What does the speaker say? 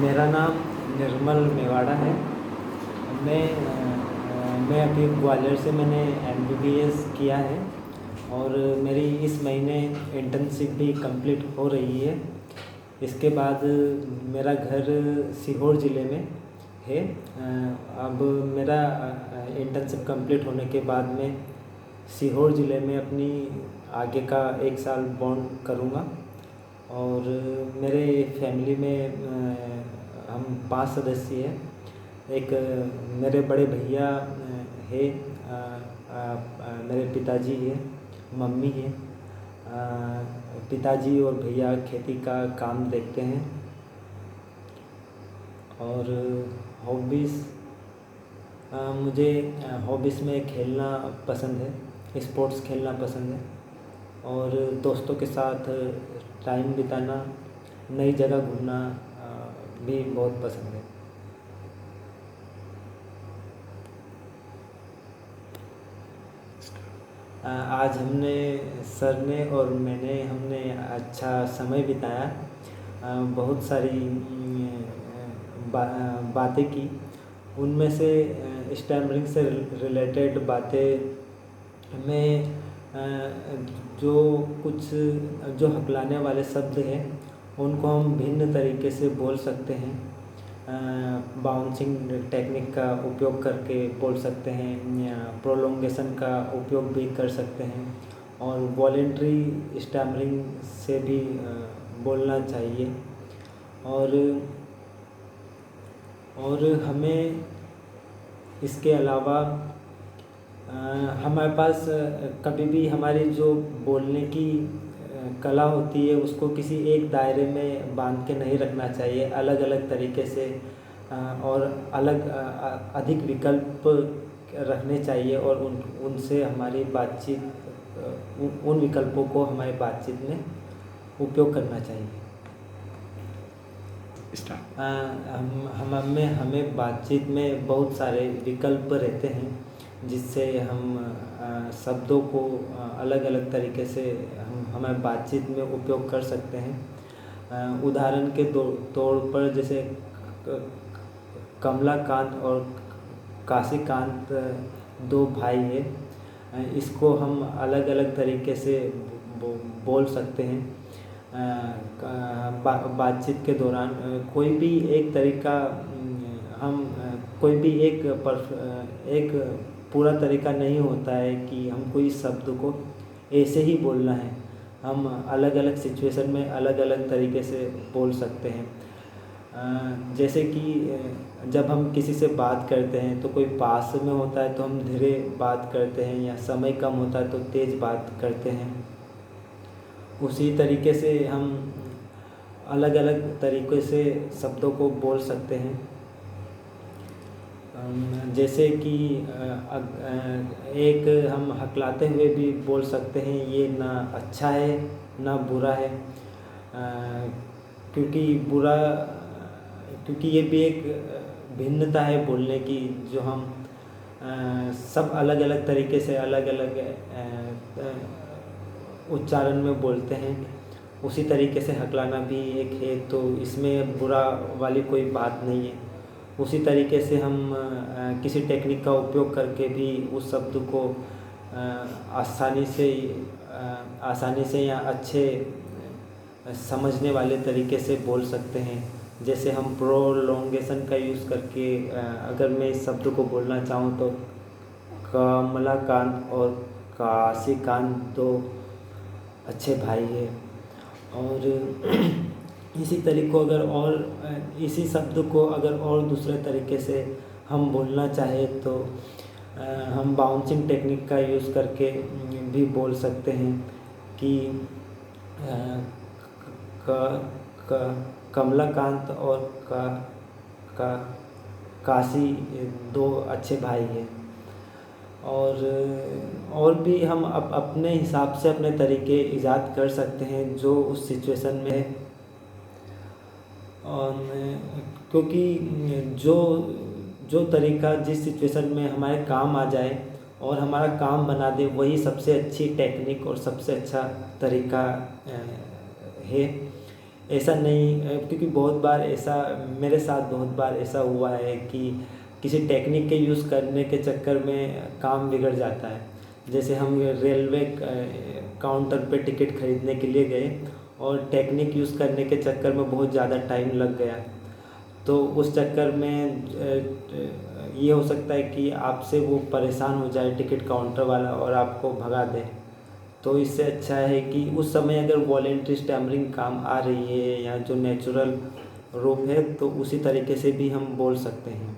मेरा नाम निर्मल मेवाड़ा है। मैं अभी ग्वालियर से मैंने MBBS किया है और मेरी इस महीने इंटर्नशिप भी कंप्लीट हो रही है। इसके बाद मेरा घर सीहोर ज़िले में है। अब मेरा इंटर्नशिप कंप्लीट होने के बाद मैं सीहोर ज़िले में अपनी आगे का 1 साल बॉन्ड करूँगा। और मेरे फैमिली में हम 5 सदस्य हैं। एक मेरे बड़े भैया है, मेरे पिताजी है, मम्मी है। पिताजी और भैया खेती का काम देखते हैं। और हॉबीज़, मुझे हॉबीज़ में खेलना पसंद है, स्पोर्ट्स खेलना पसंद है और दोस्तों के साथ टाइम बिताना, नई जगह घूमना भी बहुत पसंद है। आज सर ने और हमने अच्छा समय बिताया। बहुत सारी बातें की। उनमें से स्टैमरिंग से रिलेटेड बातें में जो हकलाने वाले शब्द हैं उनको हम भिन्न तरीके से बोल सकते हैं। बाउंसिंग टेक्निक का उपयोग करके बोल सकते हैं या प्रोलोंगेशन का उपयोग भी कर सकते हैं और वॉलेंट्री स्टैमरिंग से भी बोलना चाहिए। और हमें इसके अलावा हमारे पास कभी भी हमारी जो बोलने की कला होती है उसको किसी एक दायरे में बांध के नहीं रखना चाहिए। अलग अलग तरीके से और अधिक विकल्प रखने चाहिए और उनसे हमारी बातचीत उन विकल्पों को हमारी बातचीत में उपयोग करना चाहिए। हमें बातचीत में बहुत सारे विकल्प रहते हैं जिससे हम शब्दों को अलग अलग तरीके से हमारे बातचीत में उपयोग कर सकते हैं। उदाहरण के तौर पर जैसे कमलाकांत और काशीकांत 2 भाई हैं। इसको हम अलग अलग तरीके से बोल सकते हैं। बातचीत के दौरान कोई भी एक तरीका कोई भी एक पूरा तरीका नहीं होता है कि हम कोई शब्द को ऐसे ही बोलना है। हम अलग अलग सिचुएशन में अलग अलग तरीके से बोल सकते हैं। जैसे कि जब हम किसी से बात करते हैं तो कोई पास में होता है तो हम धीरे बात करते हैं या समय कम होता है तो तेज़ बात करते हैं। उसी तरीके से हम अलग अलग तरीक़े से शब्दों को बोल सकते हैं। जैसे कि एक हम हकलाते हुए भी बोल सकते हैं, ये ना अच्छा है ना बुरा है। क्योंकि ये भी एक भिन्नता है बोलने की, जो हम सब अलग अलग तरीके से अलग अलग उच्चारण में बोलते हैं। उसी तरीके से हकलाना भी एक है, तो इसमें बुरा वाली कोई बात नहीं है। उसी तरीके से हम किसी टेक्निक का उपयोग करके भी उस शब्द को आसानी से या अच्छे समझने वाले तरीके से बोल सकते हैं। जैसे हम प्रोलोंगेशन का यूज़ करके अगर मैं इस शब्द को बोलना चाहूँ तो कमलाकांत और काशीकांत 2 अच्छे भाई हैं। और इसी शब्द को अगर और दूसरे तरीके से हम बोलना चाहें तो हम बाउंसिंग टेक्निक का यूज़ करके भी बोल सकते हैं कि कमलाकांत और काशी 2 अच्छे भाई हैं। और भी हम अपने हिसाब से अपने तरीके ईजाद कर सकते हैं जो उस सिचुएशन में है। क्योंकि जो तरीका जिस सिचुएशन में हमारे काम आ जाए और हमारा काम बना दे, वही सबसे अच्छी टेक्निक और सबसे अच्छा तरीका है। ऐसा नहीं क्योंकि बहुत बार ऐसा मेरे साथ बहुत बार ऐसा हुआ है कि किसी टेक्निक के यूज़ करने के चक्कर में काम बिगड़ जाता है। जैसे हम रेलवे काउंटर पे टिकट खरीदने के लिए गए और टेक्निक यूज़ करने के चक्कर में बहुत ज़्यादा टाइम लग गया। तो उस चक्कर में ये हो सकता है कि आपसे वो परेशान हो जाए टिकट काउंटर वाला और आपको भगा दे। तो इससे अच्छा है कि उस समय अगर वॉलेंट्री स्टैमरिंग काम आ रही है या जो नेचुरल रूप है तो उसी तरीके से भी हम बोल सकते हैं।